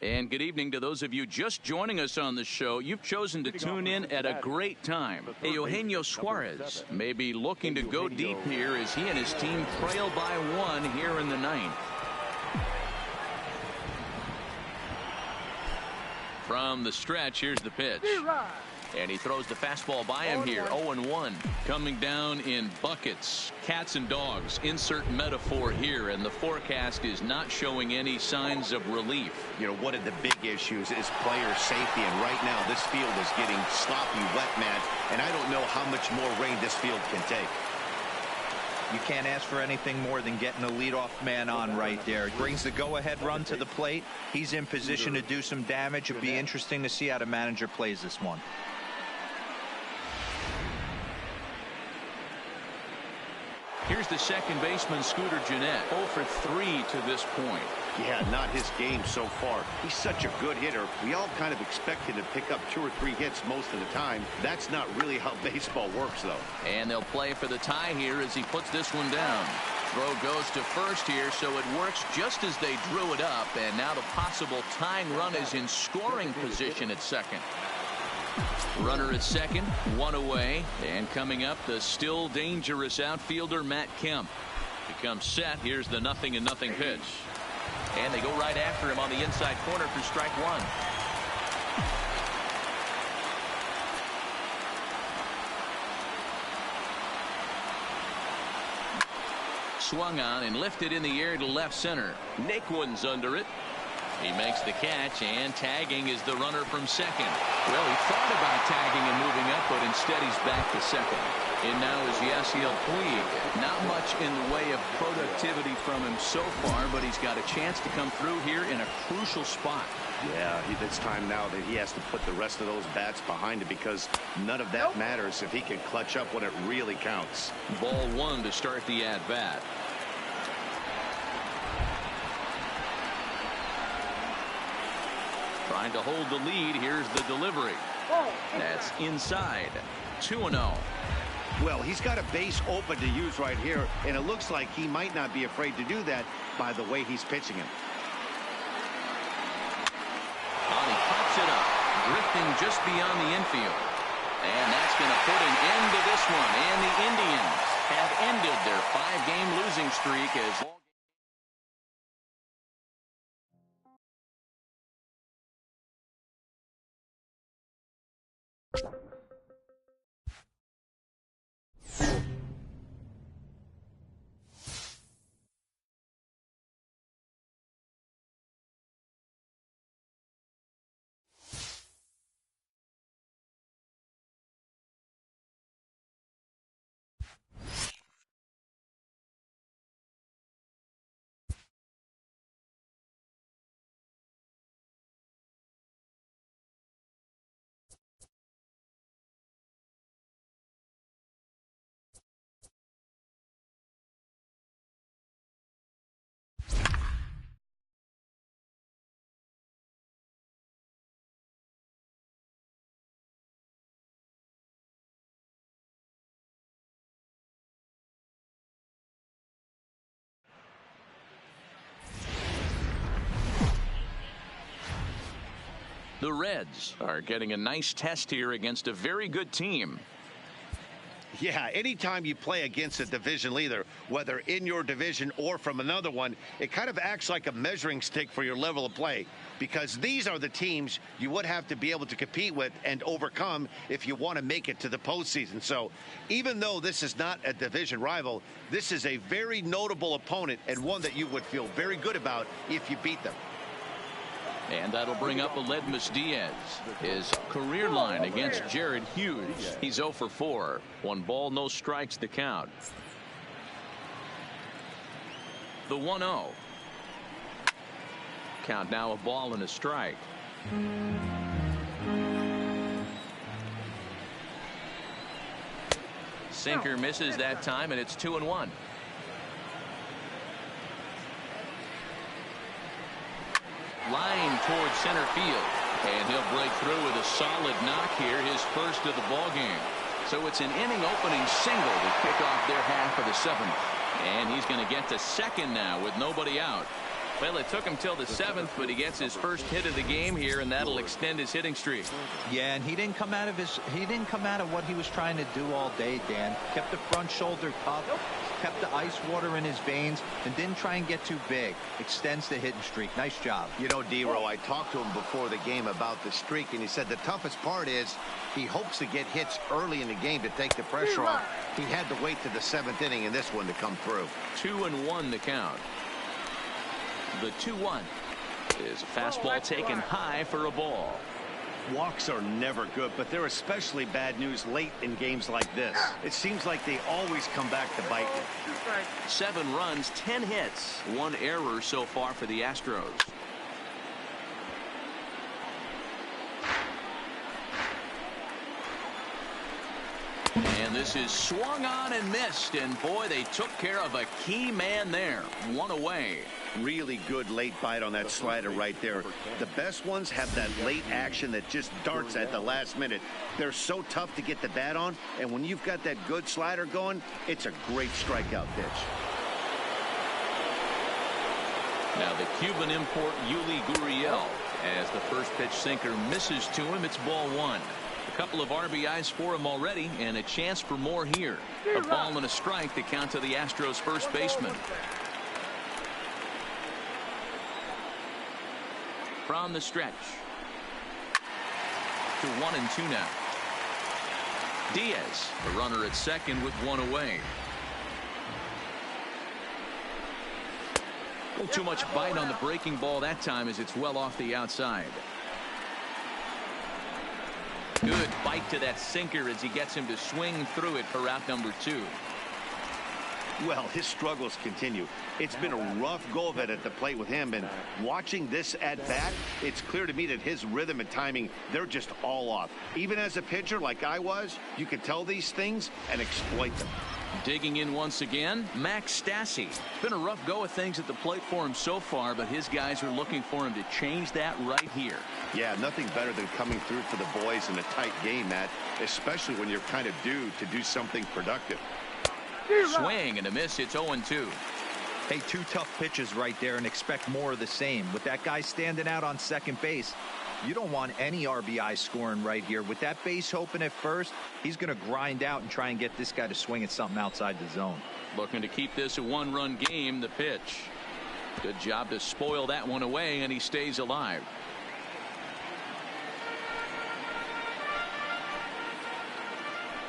And good evening to those of you just joining us on the show. You've chosen to tune in at a great time. Eugenio Suarez may be looking to go deep here as he and his team trail by one here in the ninth. From the stretch, here's the pitch. And he throws the fastball by him here. 0-1. Coming down in buckets. Cats and dogs. Insert metaphor here. And the forecast is not showing any signs of relief. You know, one of the big issues is player safety. And right now, this field is getting sloppy, wet, Matt. And I don't know how much more rain this field can take. You can't ask for anything more than getting a leadoff man on right there. It brings the go-ahead run to the plate. He's in position to do some damage. It'd be interesting to see how the manager plays this one. Here's the second baseman, Scooter Gennett. 0 for 3 to this point. Yeah, not his game so far. He's such a good hitter. We all kind of expect him to pick up 2 or 3 hits most of the time. That's not really how baseball works, though. And they'll play for the tie here as he puts this one down. Throw goes to first here, so it works just as they drew it up. And now the possible tying run is in scoring position at second. Runner at second, 1 away. And coming up, the still dangerous outfielder, Matt Kemp. Becomes set. Here's the 0-0 pitch. And they go right after him on the inside corner for strike 1. Swung on and lifted in the air to left center. Naquin's under it. He makes the catch, and tagging is the runner from second. Well, he thought about tagging and moving up, but instead he's back to second. And now is Yasiel Puig. Not much in the way of productivity from him so far, but he's got a chance to come through here in a crucial spot. Yeah, it's time now that he has to put the rest of those bats behind him, because none of that matters if he can clutch up when it really counts. Ball 1 to start the at-bat. Trying to hold the lead. Here's the delivery. That's inside. 2-0. Well, he's got a base open to use right here, and it looks like he might not be afraid to do that by the way he's pitching him. Oh, he pops it up, drifting just beyond the infield. And that's going to put an end to this one. And the Indians have ended their 5-game losing streak as the Reds are getting a nice test here against a very good team. Yeah, anytime you play against a division leader, whether in your division or from another one, it kind of acts like a measuring stick for your level of play, because these are the teams you would have to be able to compete with and overcome if you want to make it to the postseason. So even though this is not a division rival, this is a very notable opponent and one that you would feel very good about if you beat them. And that'll bring up Aledmus Diaz. His career line against Jared Hughes. He's 0 for 4. 1 ball, no strikes the count. The 1-0. Count now, a ball and a strike. Sinker misses that time, and it's 2-1. Line towards center field, and he'll break through with a solid knock here, his first of the ball game. So it's an inning opening single to kick off their half of the 7th, and he's going to get to second now with nobody out. Well, it took him till the 7th, but he gets his first hit of the game here, and that'll extend his hitting streak. Yeah, and he didn't come out of what he was trying to do all day, Dan. Kept the front shoulder up, kept the ice water in his veins, and didn't try and get too big. Extends the hitting streak. Nice job. You know, D-Row, I talked to him before the game about the streak, and he said the toughest part is he hopes to get hits early in the game to take the pressure off. He had to wait to the 7th inning in this one to come through. 2-1 the count. The 2-1 is a fastball taken high for a ball. Walks are never good, but they're especially bad news late in games like this. It seems like they always come back to bite you. 7 runs, 10 hits, 1 error so far for the Astros. And this is swung on and missed, and boy, they took care of a key man there. 1 away. Really good late bite on that slider right there. The best ones have that late action that just darts at the last minute. They're so tough to get the bat on, and when you've got that good slider going, it's a great strikeout pitch. Now the Cuban import Yuli Gurriel, as the first pitch sinker misses to him, it's ball 1. A couple of RBIs for him already, and a chance for more here. A ball and a strike to count to the Astros first baseman. From the stretch to 1-2 now. Diaz, the runner at second with 1 away. A little too much bite on the breaking ball that time as it's well off the outside. Good bite to that sinker as he gets him to swing through it for out number 2. Well, his struggles continue. It's been a rough go of it at the plate with him, and watching this at bat, it's clear to me that his rhythm and timing, they're just all off. Even as a pitcher like I was, you can tell these things and exploit them. Digging in once again, Max Stassi. Been a rough go of things at the plate for him so far, but his guys are looking for him to change that right here. Yeah, nothing better than coming through for the boys in a tight game, Matt, especially when you're kind of due to do something productive. Swing and a miss. It's 0-2. Hey, 2 tough pitches right there, and expect more of the same. With that guy standing out on second base, you don't want any RBI scoring right here. With that base open at first, he's going to grind out and try and get this guy to swing at something outside the zone. Looking to keep this a 1-run game. The pitch. Good job to spoil that one away, and he stays alive.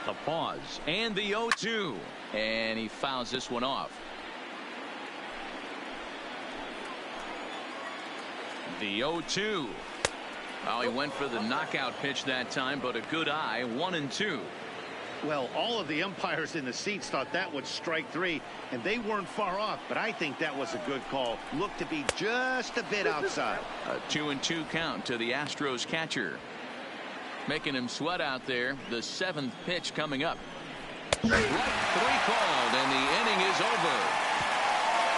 A pause and the 0-2, and he fouls this one off. The 0-2. Well, he went for the knockout pitch that time, but a good eye. 1-2. Well, all of the umpires in the seats thought that was strike 3, and they weren't far off, but I think that was a good call. Looked to be just a bit outside. A 2-2 count to the Astros catcher. Making him sweat out there. The 7th pitch coming up. Strike 3 called, and the inning is over.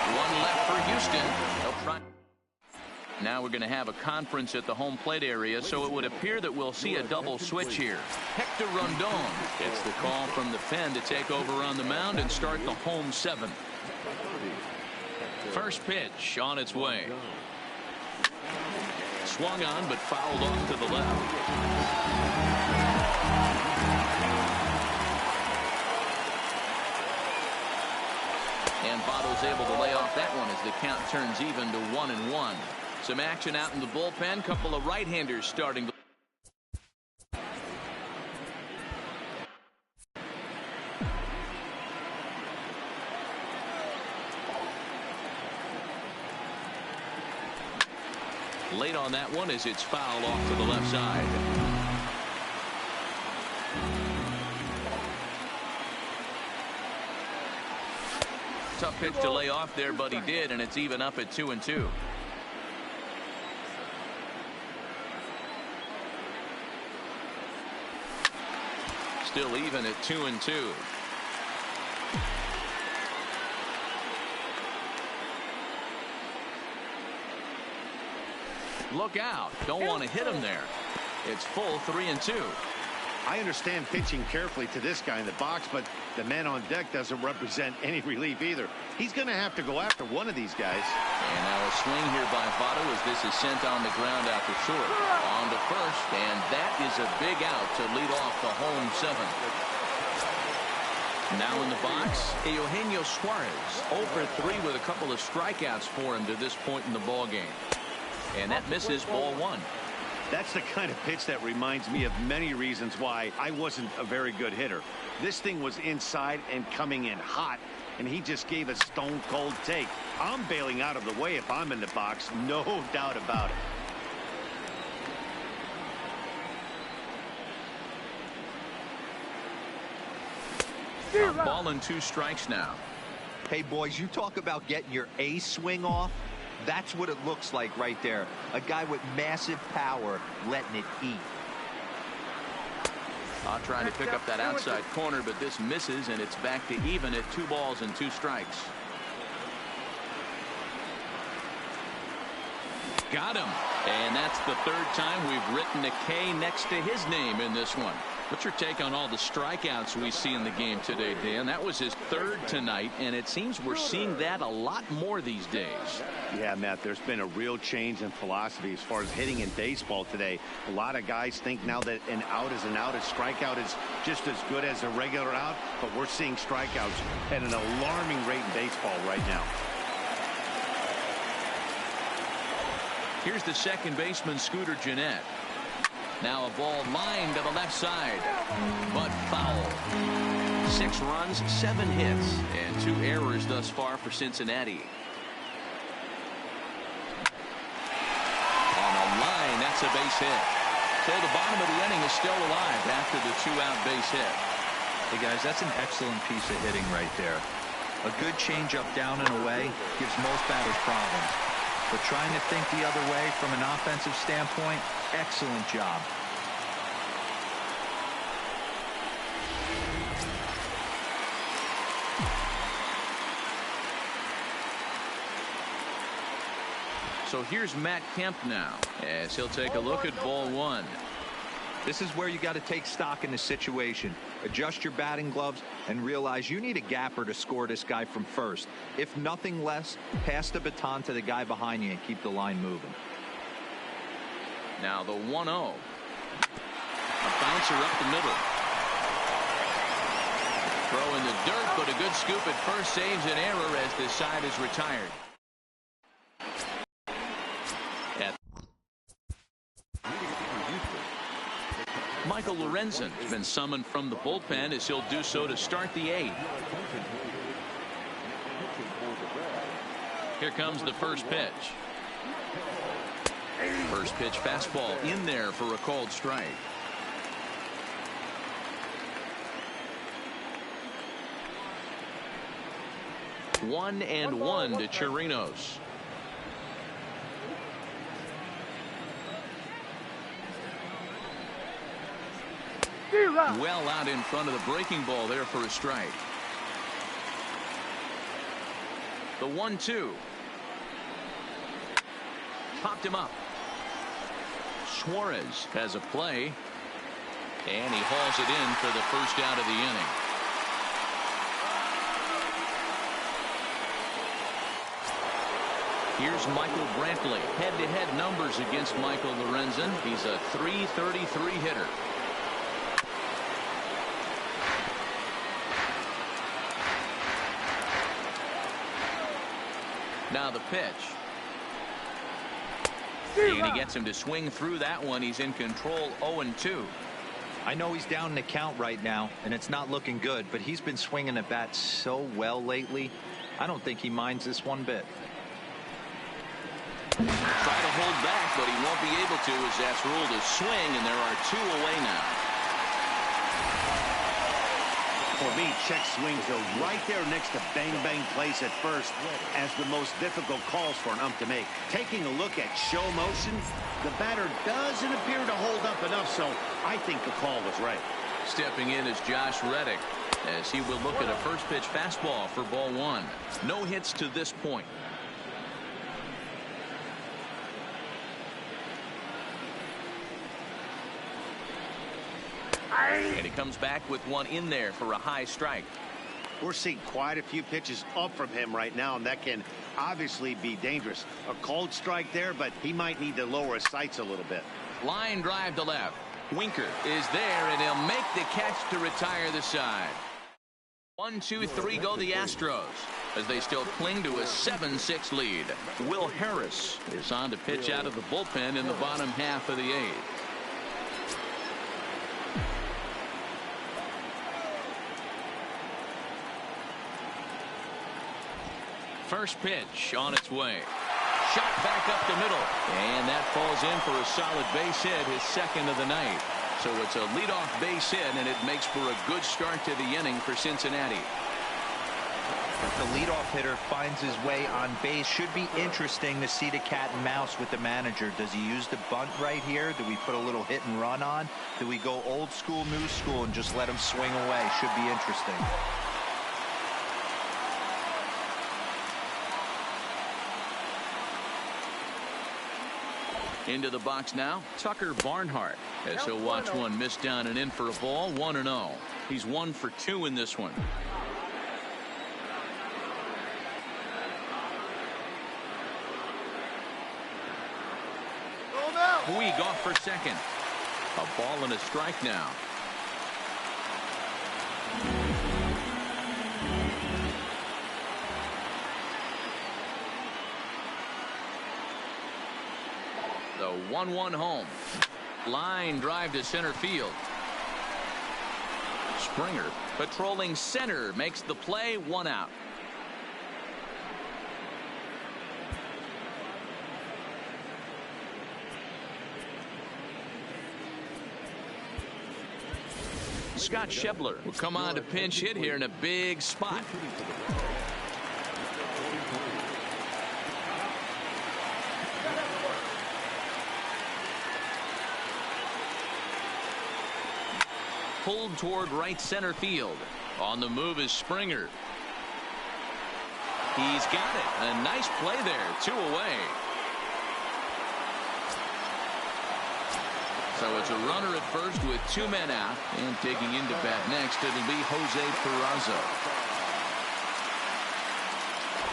1 left for Houston. They'll try. Now we're going to have a conference at the home plate area, so it would appear that we'll see a double switch here. Hector Rondon gets the call from the pen to take over on the mound and start the home 7th. First pitch on its way. Swung on, but fouled off to the left. And Votto's able to lay off that one as the count turns even to 1-1. Some action out in the bullpen. Couple of right-handers starting. Late on that one as it's fouled off to the left side. Tough pitch to lay off there, but he did, and it's even up at 2-2. Still even at 2-2. Look out. Don't want to hit him there. It's full 3-2. I understand pitching carefully to this guy in the box, but the man on deck doesn't represent any relief either. He's going to have to go after one of these guys. And now a swing here by Votto as this is sent on the ground out to short. On to first, and that is a big out to lead off the home seventh. Now in the box, Eugenio Suarez. 0 for 3 with a couple of strikeouts for him to this point in the ball game. And that misses ball 1. That's the kind of pitch that reminds me of many reasons why I wasn't a very good hitter. This thing was inside and coming in hot, and he just gave a stone-cold take. I'm bailing out of the way if I'm in the box, no doubt about it. Ball and 2 strikes now. Hey, boys, you talk about getting your A swing off. That's what it looks like right there. A guy with massive power letting it eat. Trying to pick up that outside corner, but this misses, and it's back to even at 2 balls and 2 strikes. Got him. And that's the 3rd time we've written a K next to his name in this one. What's your take on all the strikeouts we see in the game today, Dan? That was his 3rd tonight, and it seems we're seeing that a lot more these days. Yeah, Matt, there's been a real change in philosophy as far as hitting in baseball today. A lot of guys think now that an out is an out, a strikeout is just as good as a regular out, but we're seeing strikeouts at an alarming rate in baseball right now. Here's the second baseman, Scooter Gennett. Now a ball lined to the left side, but foul. 6 runs, 7 hits, and 2 errors thus far for Cincinnati. On a line, that's a base hit. So the bottom of the inning is still alive after the 2-out base hit. Hey, guys, that's an excellent piece of hitting right there. A good changeup down and away gives most batters problems. But trying to think the other way from an offensive standpoint, excellent job. So here's Matt Kemp now, as he'll take a look at ball 1. This is where you got to take stock in the situation. Adjust your batting gloves and realize you need a gapper to score this guy from first. If nothing less, pass the baton to the guy behind you and keep the line moving. Now the 1-0. A bouncer up the middle. Throw in the dirt, but a good scoop at first saves an error as this side is retired. Michael Lorenzen has been summoned from the bullpen as he'll do so to start the 8th. Here comes the first pitch. First pitch fastball in there for a called strike. One and one to Chirinos. Well out in front of the breaking ball there for a strike. The 1-2. Popped him up. Suarez has a play, and he hauls it in for the first out of the inning. Here's Michael Brantley. Head-to-head numbers against Michael Lorenzen. He's a .333 hitter. Now the pitch. And he gets him to swing through that one. He's in control, 0-2. I know he's down in the count right now, and it's not looking good, but he's been swinging the bat so well lately. I don't think he minds this one bit. Try to hold back, but he won't be able to as that's ruled a swing, and there are 2 away now. For me, check swings are right there next to bang-bang plays at first as the most difficult calls for an ump to make. Taking a look at show motion, the batter doesn't appear to hold up enough, so I think the call was right. Stepping in is Josh Reddick as he will look at a first pitch fastball for ball 1. No hits to this point. And he comes back with one in there for a high strike. We're seeing quite a few pitches up from him right now, and that can obviously be dangerous. A cold strike there, but he might need to lower his sights a little bit. Line drive to left. Winker is there, and he'll make the catch to retire the side. 1-2-3 go the Astros as they still cling to a 7-6 lead. Will Harris is on to pitch out of the bullpen in the bottom half of the eighth. First pitch on its way. Shot back up the middle, and that falls in for a solid base hit, his second of the night. So it's a leadoff base hit, and it makes for a good start to the inning for Cincinnati. If the leadoff hitter finds his way on base, should be interesting to see the cat and mouse with the manager. Does he use the bunt right here? Do we put a little hit and run on? Do we go old school, new school, and just let him swing away? Should be interesting. Into the box now, Tucker Barnhart, as he'll watch one miss down and in for a ball. 1-0. He's 1 for 2 in this one. Puig off for second. A ball and a strike now. The 1-1 home. Line drive to center field. Springer patrolling center makes the play. 1 out. Scott Schebler will come on to pinch hit here in a big spot. Pulled toward right center field. On the move is Springer. He's got it. A nice play there. 2 away. So it's a runner at first with 2 men out. And taking into bat next, it'll be Jose Peraza.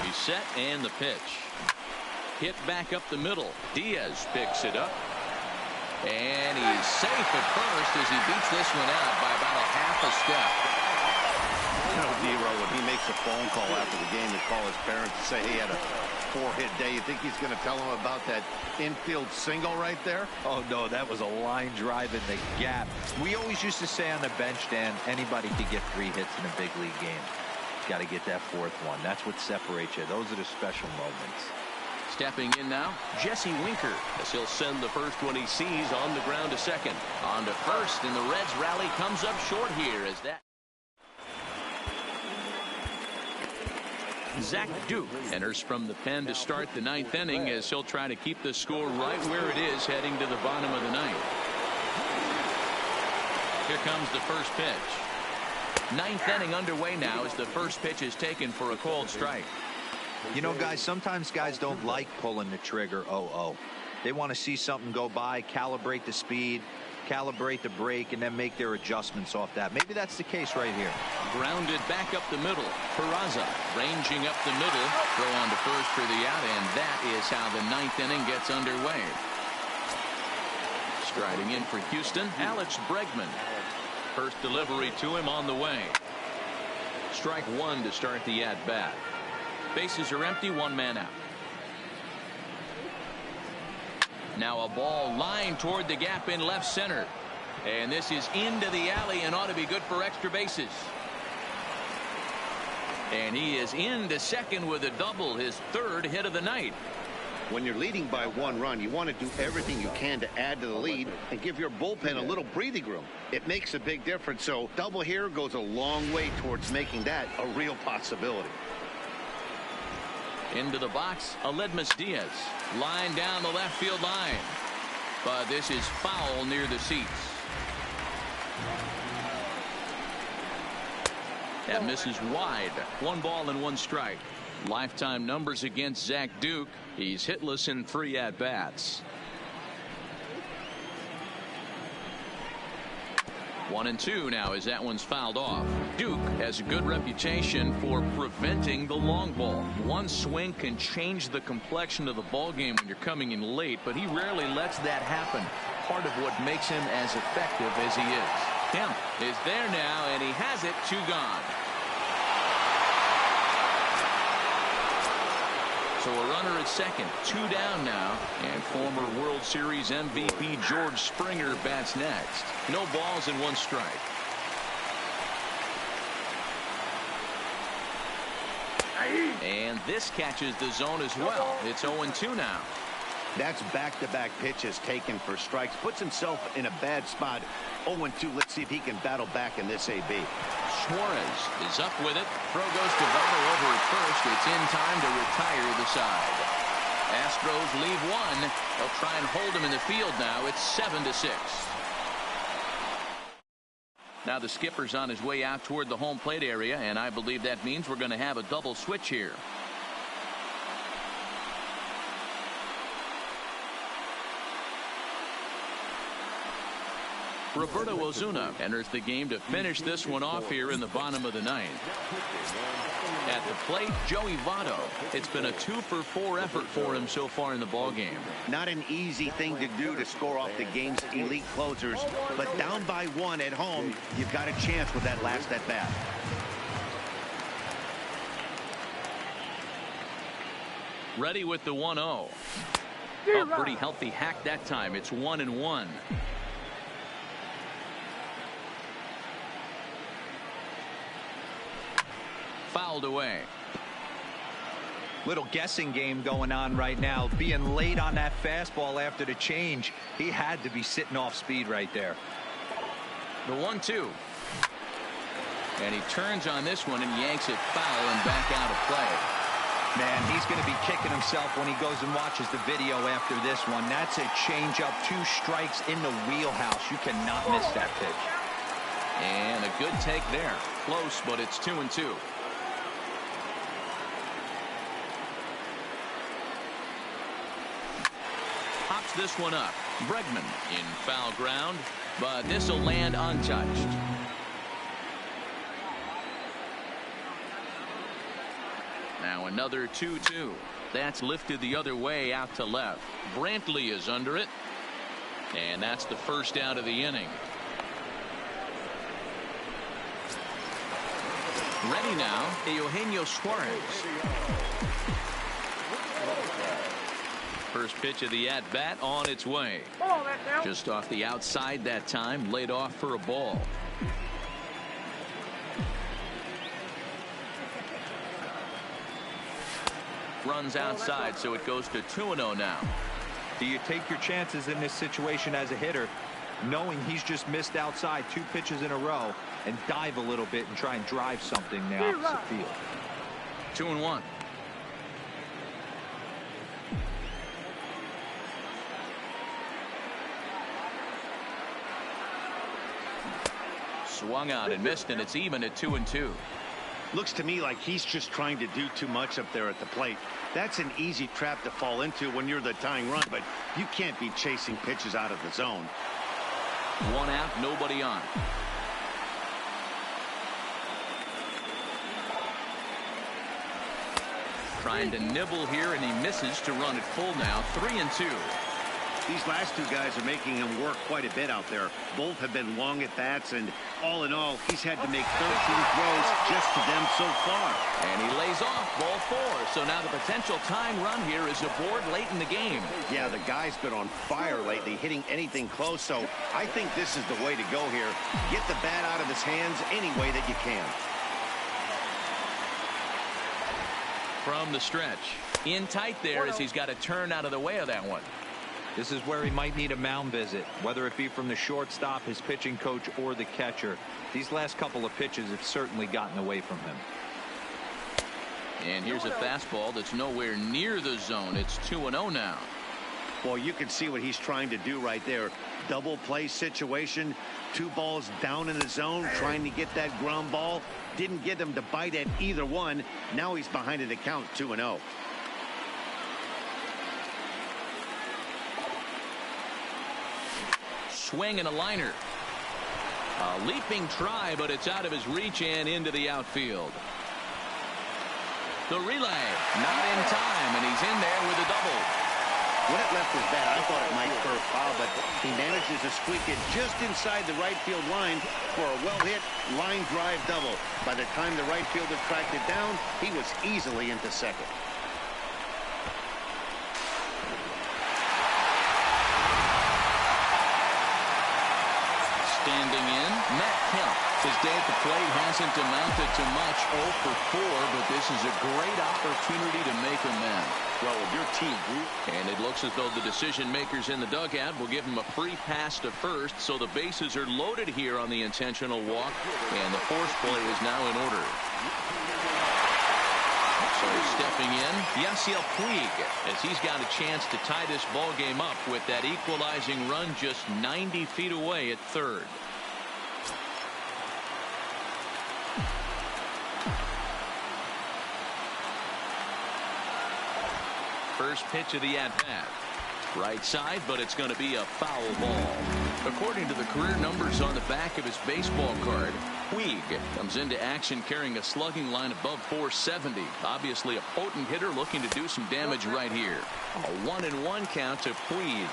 He's set and the pitch. Hit back up the middle. Diaz picks it up. And he's safe at first as he beats this one out by about a half a step. You know, D-Row, when he makes a phone call after the game to call his parents to say he had a 4-hit day, you think he's going to tell them about that infield single right there? Oh, no, that was a line drive in the gap. We always used to say on the bench, Dan, anybody could get 3 hits in a big league game. Got to get that 4th one. That's what separates you. Those are the special moments. Stepping in now, Jesse Winker, as he'll send the first one he sees on the ground to second. On to first, and the Reds rally comes up short here as that. Zach Duke enters from the pen to start the 9th inning as he'll try to keep the score right where it is heading to the bottom of the 9th. Here comes the first pitch. 9th inning underway now as the first pitch is taken for a called strike. You know, guys, sometimes guys don't like pulling the trigger 0-0. They want to see something go by, calibrate the speed, calibrate the brake, and then make their adjustments off that. Maybe that's the case right here. Grounded back up the middle. Peraza ranging up the middle. Throw on to first for the out, and that is how the 9th inning gets underway. Striding in for Houston, Alex Bregman. First delivery to him on the way. Strike 1 to start the at-bat. Bases are empty, 1 man out. Now a ball lined toward the gap in left center. And this is into the alley and ought to be good for extra bases. And he is into second with a double, his 3rd hit of the night. When you're leading by 1 run, you want to do everything you can to add to the lead and give your bullpen a little breathing room. It makes a big difference. So double here goes a long way towards making that a real possibility. Into the box, Aledmus Diaz. Line down the left field line. But this is foul near the seats. That misses wide. 1 ball and 1 strike. Lifetime numbers against Zach Duke. He's hitless in 3 at-bats. 1-2 now as that one's fouled off. Duke has a good reputation for preventing the long ball. One swing can change the complexion of the ball game when you're coming in late, but he rarely lets that happen. Part of what makes him as effective as he is. Kemp is there now, and he has it. 2 gone. So a runner at second, 2 down now, and former World Series MVP George Springer bats next. No balls and 1 strike. And this catches the zone as well. It's 0-2 now. That's back-to-back pitches taken for strikes. Puts himself in a bad spot. 0-2. Let's see if he can battle back in this AB. Suarez is up with it. Throw goes to Votto over at first. It's in time to retire the side. Astros leave 1. They'll try and hold him in the field now. It's 7-6. Now the skipper's on his way out toward the home plate area, and I believe that means we're going to have a double switch here. Roberto Ozuna enters the game to finish this one off here in the bottom of the 9th. At the plate, Joey Votto. It's been a 2-for-4 effort for him so far in the ballgame. Not an easy thing to do to score off the game's elite closers, but down by 1 at home, you've got a chance with that last at bat. Ready with the 1-0. Oh, pretty healthy hack that time. It's 1-1. Fouled away. Little guessing game going on right now. Being late on that fastball after the change. He had to be sitting off speed right there. The 1-2. And he turns on this one and yanks it foul and back out of play. Man, he's going to be kicking himself when he goes and watches the video after this one. That's a changeup. 2 strikes in the wheelhouse. You cannot miss that pitch. And a good take there. Close, but it's 2-2. Pops this one up. Bregman in foul ground, but this will land untouched. Now another 2-2. That's lifted the other way out to left. Brantley is under it, and that's the first out of the inning. Ready now, Eugenio Suarez. First pitch of the at-bat on its way. Just off the outside that time, laid off for a ball. Runs outside, so it goes to 2-0 now. Do you take your chances in this situation as a hitter, knowing he's just missed outside 2 pitches in a row, and dive a little bit and try and drive something in the opposite field? 2-1. Swung out and missed, and it's even at 2-2. Looks to me like he's just trying to do too much up there at the plate. That's an easy trap to fall into when you're the tying run, but you can't be chasing pitches out of the zone. 1 out, nobody on. Trying to nibble here, and he misses to run it full now. 3-2. These last 2 guys are making him work quite a bit out there. Both have been long at bats, and all in all, he's had to make 13 throws just to them so far. And he lays off ball 4. So now the potential tying run here is aboard late in the game. Yeah, the guy's been on fire lately, hitting anything close. So I think this is the way to go here. Get the bat out of his hands any way that you can. From the stretch. In tight there as he's got to turn out of the way of that one. This is where he might need a mound visit, whether it be from the shortstop, his pitching coach, or the catcher. These last couple of pitches have certainly gotten away from him. And here's a fastball that's nowhere near the zone. It's 2-0 now. Well, you can see what he's trying to do right there. Double play situation. 2 balls down in the zone, trying to get that ground ball. Didn't get him to bite at either one. Now he's behind in the count, 2-0. Swing and a liner. A leaping try, but it's out of his reach and into the outfield. The relay, not in time, and he's in there with a double. When it left his bat, I thought it might curve foul, but he manages to squeak it just inside the right field line for a well-hit line drive double. By the time the right fielder tracked it down, he was easily into second. Standing in, Matt Kemp. His day at the plate hasn't amounted to much, 0 for 4, but this is a great opportunity to make amends. Well, with your team group. And it looks as though the decision makers in the dugout will give him a free pass to first, so the bases are loaded here on the intentional walk, and the force play is now in order. So stepping in, Yasiel Puig, as he's got a chance to tie this ball game up with that equalizing run just 90 feet away at third. First pitch of the at-bat. Right side, but it's going to be a foul ball. According to the career numbers on the back of his baseball card, Puig comes into action carrying a slugging line above 470. Obviously a potent hitter looking to do some damage right here. A 1-1 count to Puig.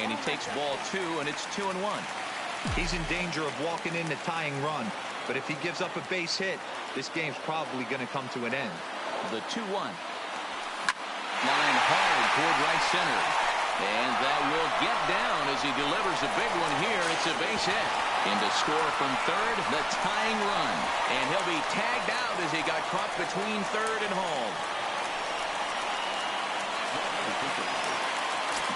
And he takes ball 2, and it's 2-1. He's in danger of walking in the tying run, but if he gives up a base hit, this game's probably going to come to an end. The 2-1. Line hard toward right center. And that will get down as he delivers a big one here. It's a base hit. In to score from third, the tying run. And he'll be tagged out as he got caught between third and home.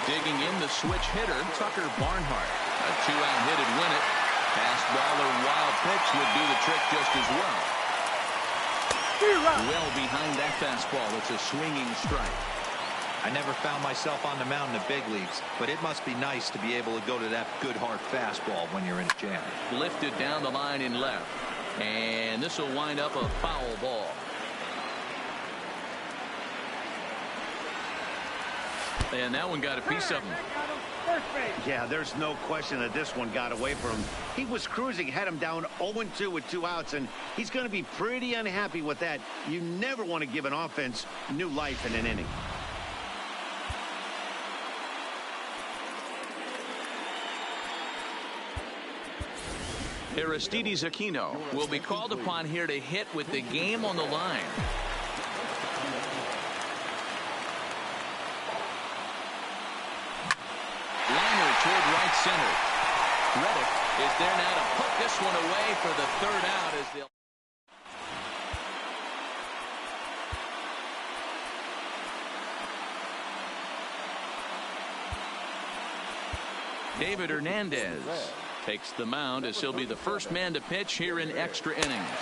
Digging in the switch hitter, Tucker Barnhart. A 2-out hit would win it. Fastball or wild pitch would do the trick just as well. Well behind that fastball. It's a swinging strike. I never found myself on the mound in the big leagues, but it must be nice to be able to go to that good hard fastball when you're in a jam. Lifted down the line in left. And this will wind up a foul ball. And that one got a piece of him. Yeah, there's no question that this one got away from him. He was cruising, had him down 0-2 with 2 outs, and he's going to be pretty unhappy with that. You never want to give an offense new life in an inning. Aristides Aquino will be called upon here to hit with the game on the line. Toward right center. Reddick is there now to put this one away for the third out as they'll. David Hernandez takes the mound as he'll be the first man to pitch here in extra innings.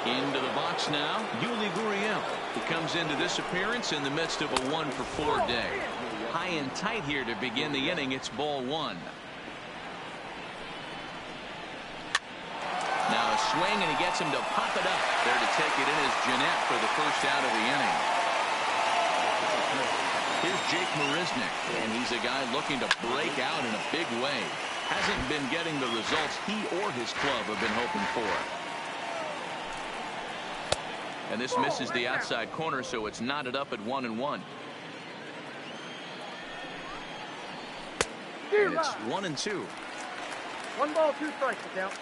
Into the box now, Yuli Gurriel, who comes into this appearance in the midst of a 1-for-4 day. High and tight here to begin the inning. It's ball 1. Now a swing, and he gets him to pop it up. There to take it in is Jeanette for the first out of the inning. Here's Jake Marisnick, and he's a guy looking to break out in a big way. Hasn't been getting the results he or his club have been hoping for. And this misses the outside corner, so it's knotted up at 1-1. And it's 1-2. 1 ball, 2 strikes to count.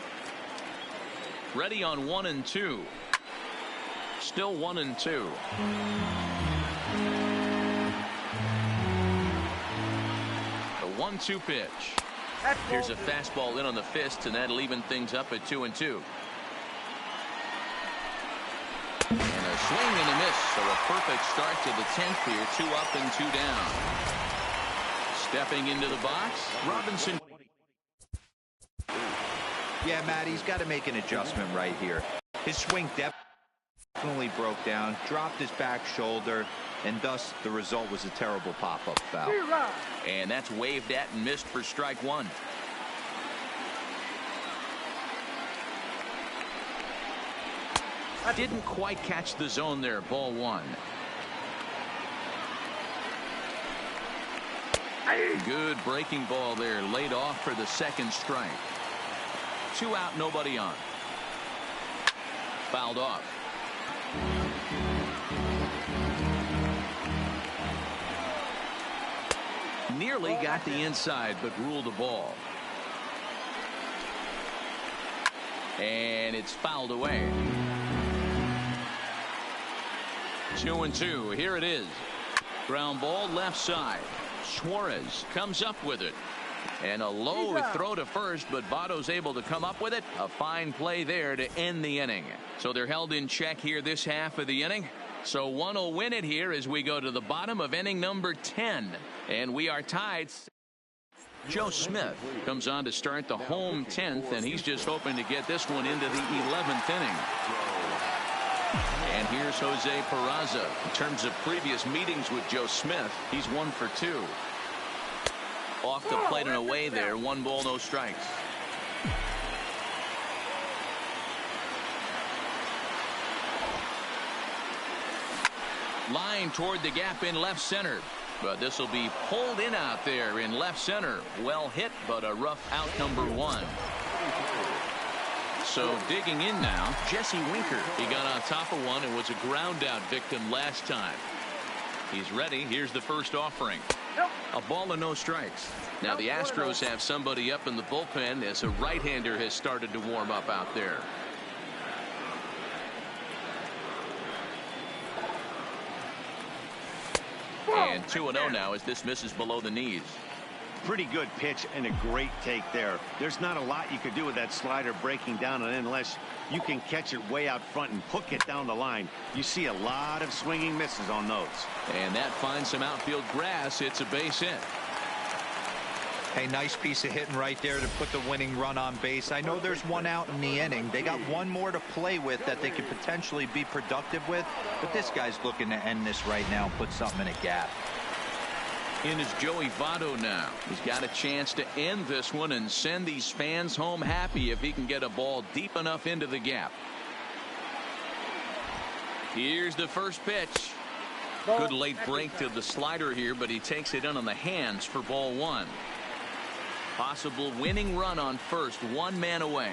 Ready on 1-2. Still 1-2. 1-2 pitch. Here's a fastball in on the fist, and that'll even things up at 2-2. And a swing and a miss, so a perfect start to the 10th here. 2 up and 2 down. Stepping into the box, Robinson. Yeah, Matt, he's got to make an adjustment right here. His swing definitely broke down, dropped his back shoulder, and thus the result was a terrible pop-up foul. And that's waved at and missed for strike 1. Didn't quite catch the zone there. Ball 1. Good breaking ball there, laid off for the second strike. 2 out, nobody on. Fouled off. Nearly got the inside, but ruled a ball. And it's fouled away. 2-2. Here it is. Ground ball left side. Suarez comes up with it. And a low throw to first, but Votto's able to come up with it. A fine play there to end the inning. So they're held in check here this half of the inning. So one will win it here as we go to the bottom of inning number 10. And we are tied. Joe Smith comes on to start the home 10th, and he's just hoping to get this one into the 11th inning. And here's Jose Peraza. In terms of previous meetings with Joe Smith, he's 1 for 2. Off the plate and away there. 1 ball, no strikes. Line toward the gap in left center. But this will be pulled in out there in left center. Well hit, but a rough out, number 1. So digging in now, Jesse Winker. He got on top of one and was a ground out victim last time. He's ready. Here's the first offering. A ball and no strikes. Now the Astros have somebody up in the bullpen as a right-hander has started to warm up out there. And 2-0 now as this misses below the knees. Pretty good pitch and a great take there. There's not a lot you could do with that slider breaking down, and unless you can catch it way out front and hook it down the line, you see a lot of swinging misses on those. And that finds some outfield grass. It's a base hit. Hey, nice piece of hitting right there to put the winning run on base. I know there's 1 out in the inning. They got 1 more to play with that they could potentially be productive with, but this guy's looking to end this right now and put something in a gap. In is Joey Votto now. He's got a chance to end this one and send these fans home happy if he can get a ball deep enough into the gap. Here's the first pitch. Good late break to the slider here, but he takes it in on the hands for ball 1. Possible winning run on first, 1 man away.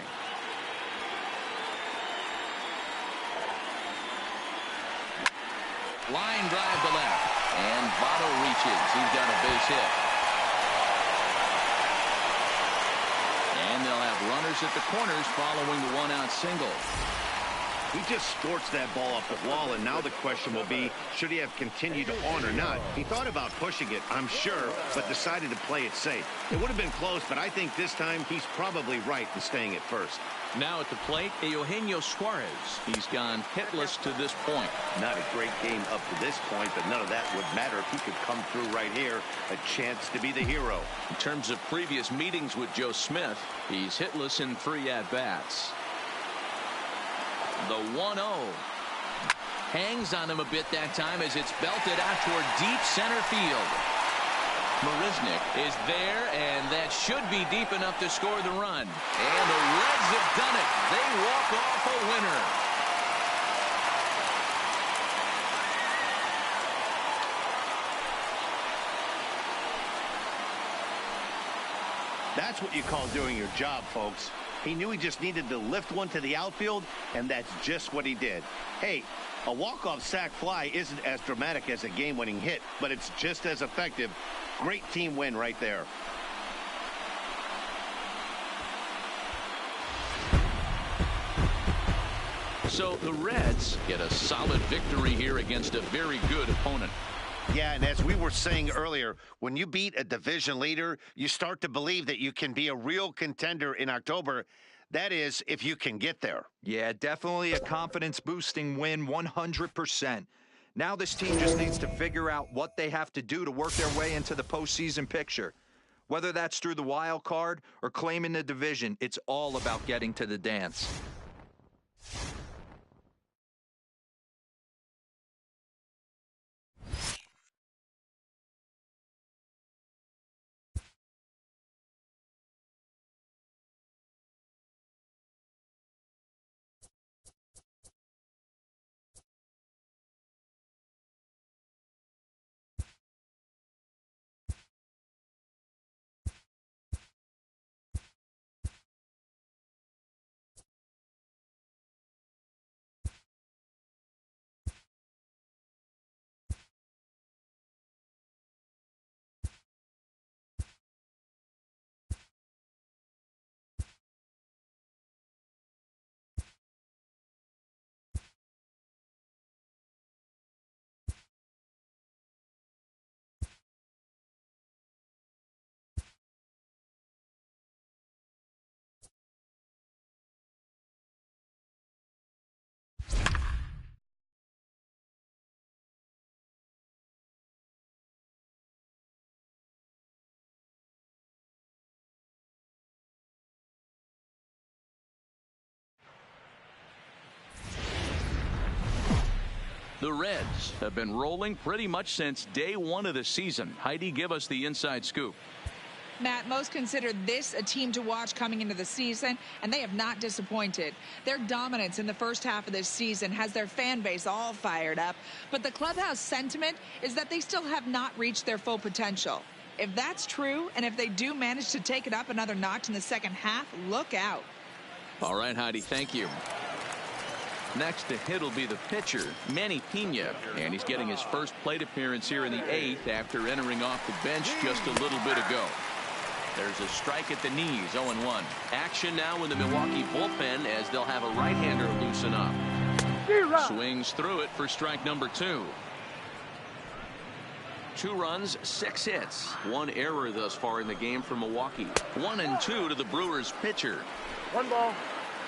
Line drive to left. And Votto reaches. He's got a base hit. And they'll have runners at the corners following the 1-out single. He just scorched that ball off the wall, and now the question will be, should he have continued on or not? He thought about pushing it, I'm sure, but decided to play it safe. It would have been close, but I think this time he's probably right in staying at first. Now at the plate, Eugenio Suarez. He's gone hitless to this point. Not a great game up to this point, but none of that would matter if he could come through right here. A chance to be the hero. In terms of previous meetings with Joe Smith, he's hitless in 3 at-bats. The 1-0 hangs on him a bit that time as it's belted out toward deep center field. Marisnik is there, and that should be deep enough to score the run. And the Reds have done it. They walk off a winner. That's what you call doing your job, folks. He knew he just needed to lift one to the outfield, and that's just what he did. Hey, a walk-off sac fly isn't as dramatic as a game-winning hit, but it's just as effective. Great team win right there. So the Reds get a solid victory here against a very good opponent. Yeah, and as we were saying earlier, when you beat a division leader, you start to believe that you can be a real contender in October. That is, if you can get there. Yeah, definitely a confidence-boosting win, 100%. Now this team just needs to figure out what they have to do to work their way into the postseason picture. Whether that's through the wild card or claiming the division, it's all about getting to the dance. The Reds have been rolling pretty much since day one of the season. Heidi, give us the inside scoop. Matt, most consider this a team to watch coming into the season, and they have not disappointed. Their dominance in the first half of this season has their fan base all fired up, but the clubhouse sentiment is that they still have not reached their full potential. If that's true, and if they do manage to take it up another notch in the second half, look out. All right, Heidi, thank you. Next to hit will be the pitcher, Manny Pena, and he's getting his first plate appearance here in the 8th after entering off the bench just a little bit ago. There's a strike at the knees, 0-1. Action now in the Milwaukee bullpen as they'll have a right-hander loosen up. Swings through it for strike number 2. 2 runs, 6 hits. 1 error thus far in the game for Milwaukee. 1-2 to the Brewers pitcher. 1 ball,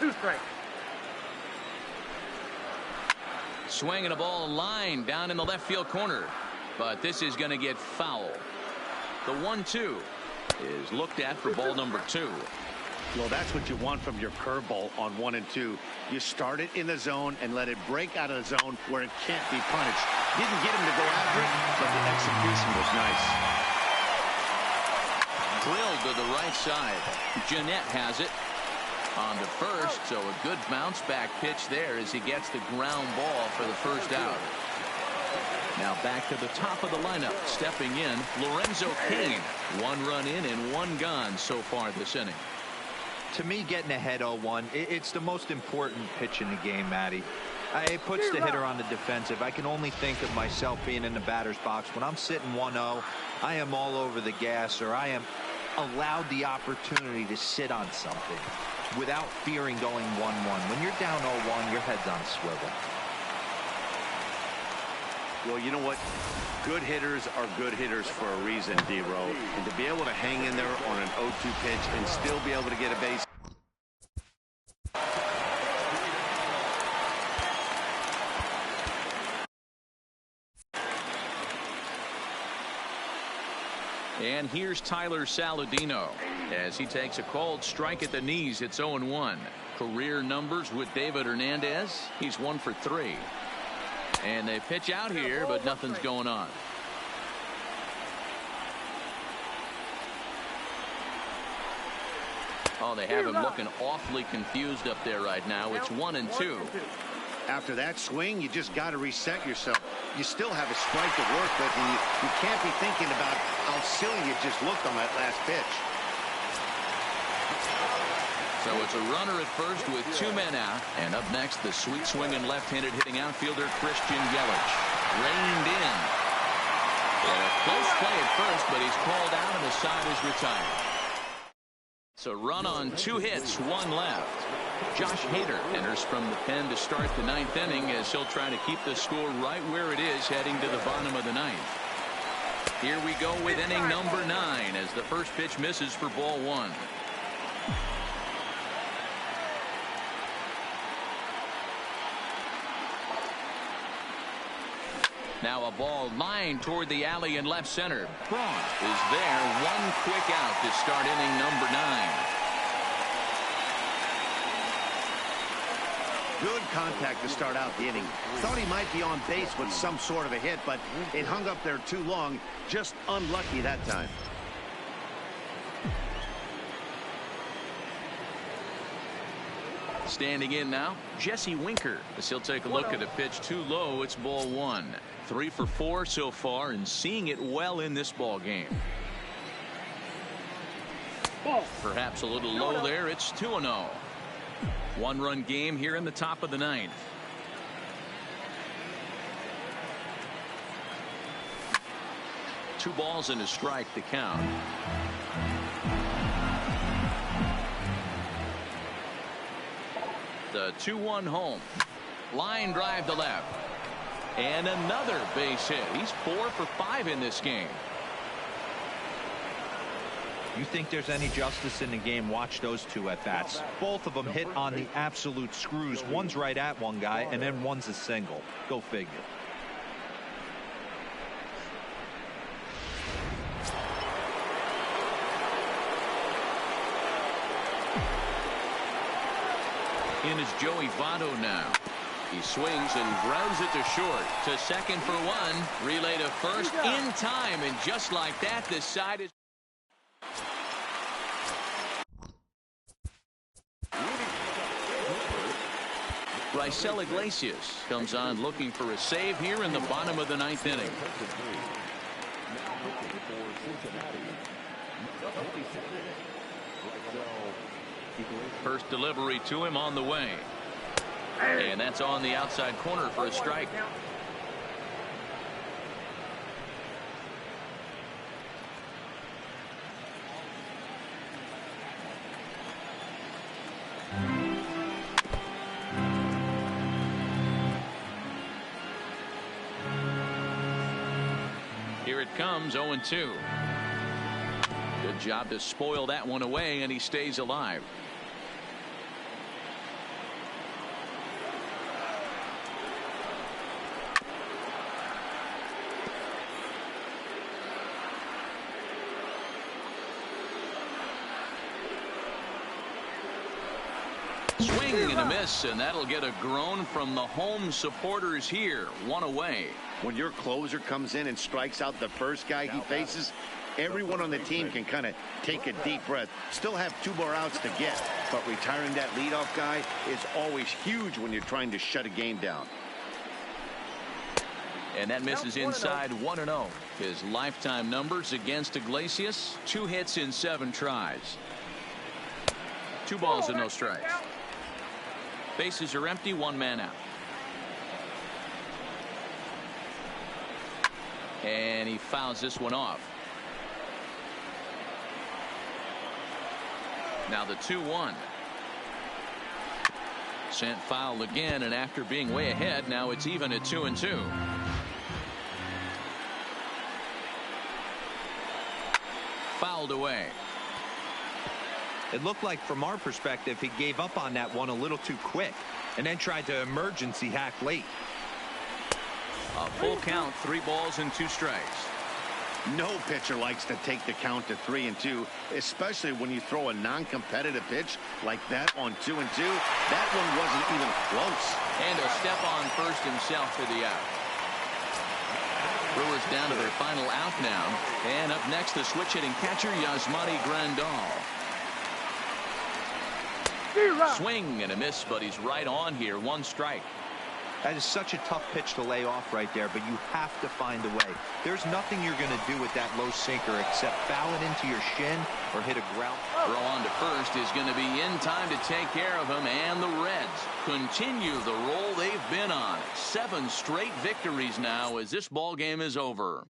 2 strikes. Swinging a ball line down in the left field corner, but this is going to get foul. The 1-2 is looked at for ball number 2. Well, that's what you want from your curveball on 1 and 2. You start it in the zone and let it break out of the zone where it can't be punished. Didn't get him to go after it, but the execution was nice. Drilled to the right side. Jeanette has it on the first, so a good bounce back pitch there as he gets the ground ball for the first out. Now back to the top of the lineup, stepping in, Lorenzo Cain. 1 run in and 1 gone so far this inning. To me, getting ahead 0-1, it's the most important pitch in the game, Matty. It puts the hitter on the defensive. I can only think of myself being in the batter's box. When I'm sitting 1-0, I am all over the gas, or I am allowed the opportunity to sit on something without fearing going 1-1. When you're down 0-1, your head's on a swivel. Well, you know what? Good hitters are good hitters for a reason, D-Row. And to be able to hang in there on an 0-2 pitch and still be able to get a base. And here's Tyler Saladino as he takes a called strike at the knees. It's 0-1. Career numbers with David Hernandez. He's 1 for 3. And they pitch out here, but nothing's going on. Oh, they have him looking awfully confused up there right now. It's 1-2. After that swing, you just got to reset yourself. You still have a strike to work with, and you can't be thinking about how silly you just looked on that last pitch. So it's a runner at first with 2 men out. And up next, the sweet swinging left-handed hitting outfielder Christian Yelich. Reined in. And a close play at first, but he's called out and the side is retired. So run on 2 hits, 1 left. Josh Hader enters from the pen to start the 9th inning as he'll try to keep the score right where it is heading to the bottom of the 9th. Here we go with inning number 9 as the first pitch misses for ball 1. Now a ball lined toward the alley in left center. Braun is there. One quick out to start inning number 9. Good contact to start out the inning. Thought he might be on base with some sort of a hit, but it hung up there too long. Just unlucky that time. Standing in now, Jesse Winker, as he'll take a look at a pitch too low. It's ball 1. 3 for 4 so far and seeing it well in this ball game. Perhaps a little low there. It's 2-0. 1-run game here in the top of the 9th. Two balls and a strike to count. The 2-1 home. Line drive to left. And another base hit. He's 4 for 5 in this game. You think there's any justice in the game? Watch those two at bats. Both of them hit on the absolute screws. One's right at one guy, and then one's a single. Go figure. In is Joey Votto now. He swings and grounds it to short. To second for 1. Relay to first in time, and just like that, the side is. Raisel Iglesias comes on looking for a save here in the bottom of the 9th inning. First delivery to him on the way. And that's on the outside corner for a strike. Here it comes, 0-2. Good job to spoil that one away, and he stays alive. Swing and a miss, and that'll get a groan from the home supporters here. 1 away. When your closer comes in and strikes out the first guy he faces, everyone on the team can kind of take a deep breath. Still have 2 more outs to get, but retiring that leadoff guy is always huge when you're trying to shut a game down. And that misses inside. 1-0. His lifetime numbers against Iglesias: 2 hits in 7 tries. 2 balls and no strikes. Bases are empty. 1 man out. And he fouls this one off. Now the 2-1. Sent foul again, and after being way ahead, now it's even at 2-2. Fouled away. It looked like, from our perspective, he gave up on that one a little too quick and then tried to emergency hack late. A full count, 3 balls and 2 strikes. No pitcher likes to take the count to 3-2, especially when you throw a non-competitive pitch like that on 2-2. That one wasn't even close. And a step on first himself for the out. Brewers down to their final out now. And up next, the switch-hitting catcher, Yasmani Grandal. Swing and a miss, but he's right on here. 1 strike. That is such a tough pitch to lay off right there, but you have to find a way. There's nothing you're going to do with that low sinker except foul it into your shin or hit a ground. Throw on to first is going to be in time to take care of him, and the Reds continue the roll they've been on. 7 straight victories now as this ball game is over.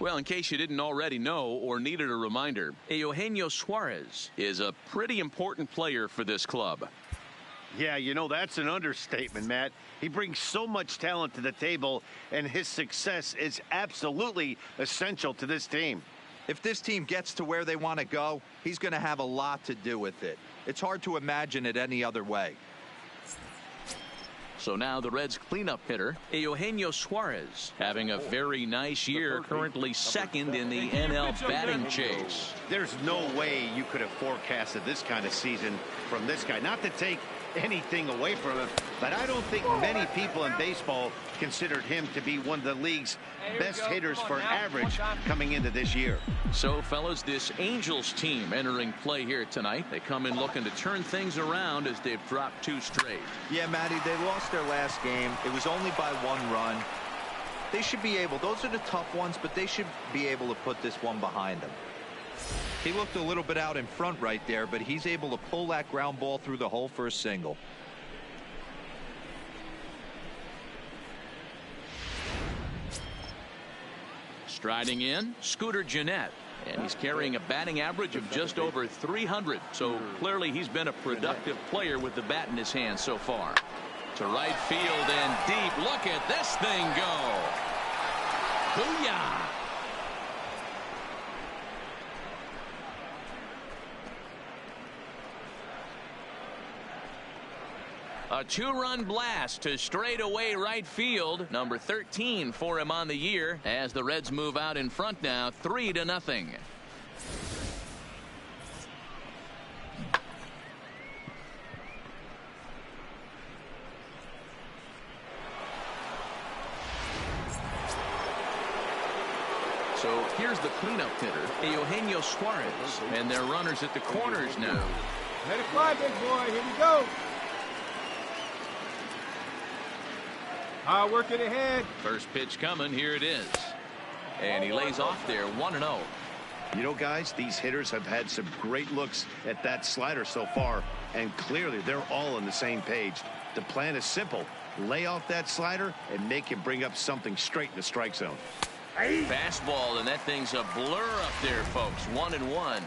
Well, in case you didn't already know or needed a reminder, Eugenio Suarez is a pretty important player for this club. Yeah, you know, that's an understatement, Matt. He brings so much talent to the table, and his success is absolutely essential to this team. If this team gets to where they want to go, he's going to have a lot to do with it. It's hard to imagine it any other way. So now the Reds' cleanup hitter, Eugenio Suarez, having a very nice year, currently second in the NL batting chase. There's no way you could have forecasted this kind of season from this guy. Not to take anything away from him, but I don't think many people in baseball considered him to be one of the league's best hitters for average coming into this year. So, fellas, this Angels team entering play here tonight. They come in looking to turn things around as they've dropped 2 straight. Yeah, Matty, they lost their last game. It was only by 1 run. They should be able, those are the tough ones, but they should be able to put this one behind them. He looked a little bit out in front right there, but he's able to pull that ground ball through the hole for a single. Striding in, Scooter Gennett. And he's carrying a batting average of just over 300. So clearly he's been a productive player with the bat in his hand so far. To right field and deep. Look at this thing go. Booyah. A 2-run blast to straightaway right field. Number 13 for him on the year as the Reds move out in front now 3-0. So here's the cleanup hitter, Eugenio Suarez, and their runners at the corners now. Let it fly, big boy. Here we go. Hard work in ahead. First pitch coming. Here it is. And he lays off there 1-0. You know, guys, these hitters have had some great looks at that slider so far, and clearly they're all on the same page. The plan is simple. Lay off that slider and make him bring up something straight in the strike zone. Fastball, and that thing's a blur up there, folks. 1-1.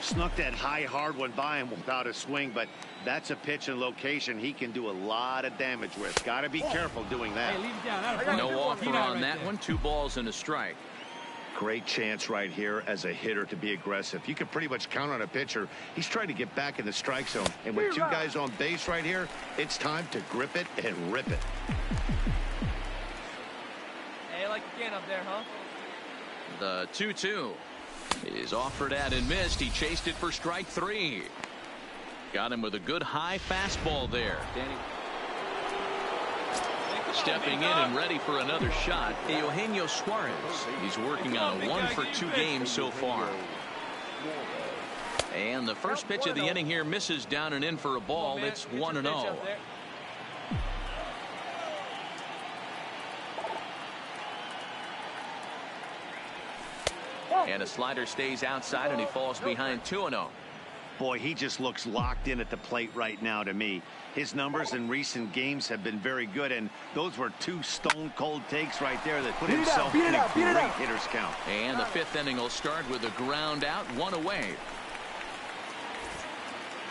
Snuck that high hard one by him without a swing, but that's a pitch and location he can do a lot of damage with. Got to be careful doing that. Hey, leave it down. No offer on that one. 2 balls and a strike. Great chance right here as a hitter to be aggressive. You can pretty much count on a pitcher. He's trying to get back in the strike zone, and with 2 guys on base right here, it's time to grip it and rip it. Hey, like again up there, huh? The 2-2 is offered at and missed. He chased it for strike 3. Got him with a good high fastball there. Danny. Stepping in and ready for another shot, Eugenio Suarez. He's working on a 1-for-2 game so far. And the first pitch of the inning here misses down and in for a ball. It's 1-0. And a slider stays outside and he falls behind 2-0. Boy, he just looks locked in at the plate right now to me. His numbers in recent games have been very good, and those were 2 stone-cold takes right there that put himself in a great hitter's count. And the 5th inning will start with a ground out, 1 away.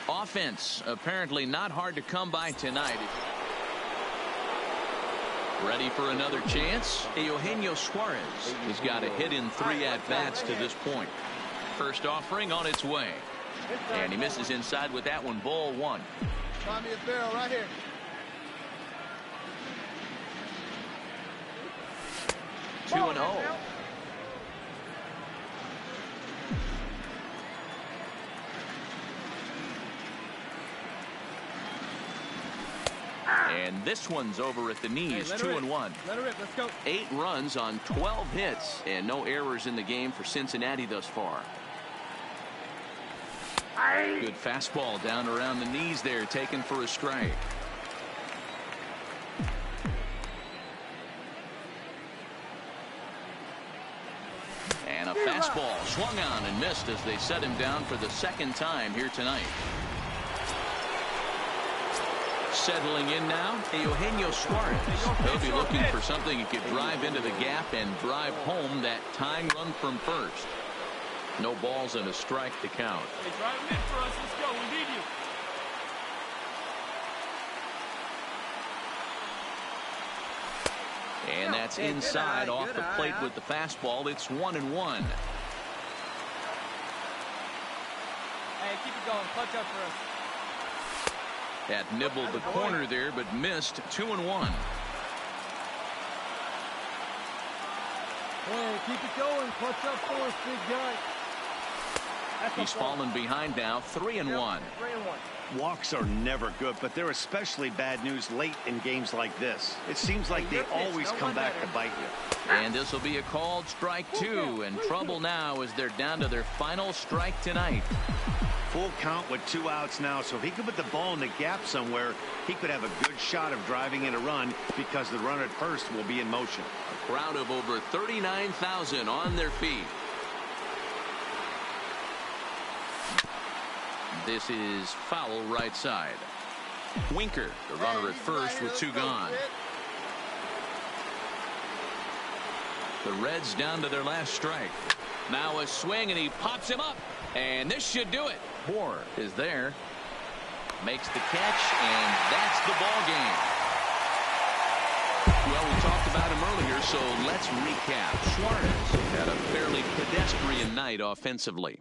Offense apparently not hard to come by tonight. Ready for another chance? Eugenio Suarez. He's got a hit in 3 at-bats to this point. First offering on its way. And he misses inside with that one. Ball 1. Find me a barrel right here. 2-0. And this one's over at the knees. 2-1. Let it rip. Let's go. 8 runs on 12 hits and no errors in the game for Cincinnati thus far. Good fastball down around the knees there, taken for a strike. And a fastball swung on and missed as they set him down for the 2nd time here tonight. Settling in now, Eugenio Suarez. He'll be looking for something he could drive into the gap and drive home that tying run from first. No balls and a strike to count. Hey, drive him in for us. Let's go. We need you. And that's inside off the plate with the fastball. It's 1-1. Hey, keep it going. Clutch up for us. That nibbled the corner there, but missed. 2-1. Hey, keep it going. Clutch up for us, big guy. He's fallen behind now. 3-1. 3-1. Walks are never good, but they're especially bad news late in games like this. It seems like they always come back to bite you. And this will be a called strike 2. And trouble now as they're down to their final strike tonight. Full count with 2 outs now, so if he could put the ball in the gap somewhere, he could have a good shot of driving in a run because the runner at first will be in motion. A crowd of over 39,000 on their feet. This is foul right side. Winker, the runner at first with 2 gone. The Reds down to their last strike. Now a swing, and he pops him up. And this should do it. Moore is there. Makes the catch, and that's the ball game. Well, we talked about him earlier, so let's recap. Suarez had a fairly pedestrian night offensively.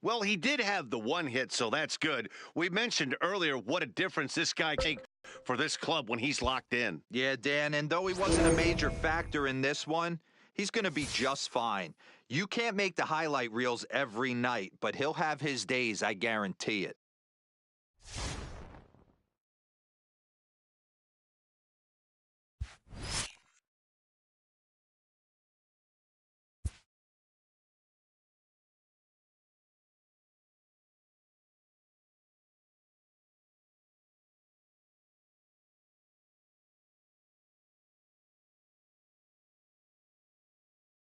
Well, he did have the 1 hit, so that's good. We mentioned earlier what a difference this guy makes for this club when he's locked in. Yeah, Dan, and though he wasn't a major factor in this one, he's going to be just fine. You can't make the highlight reels every night, but he'll have his days, I guarantee it.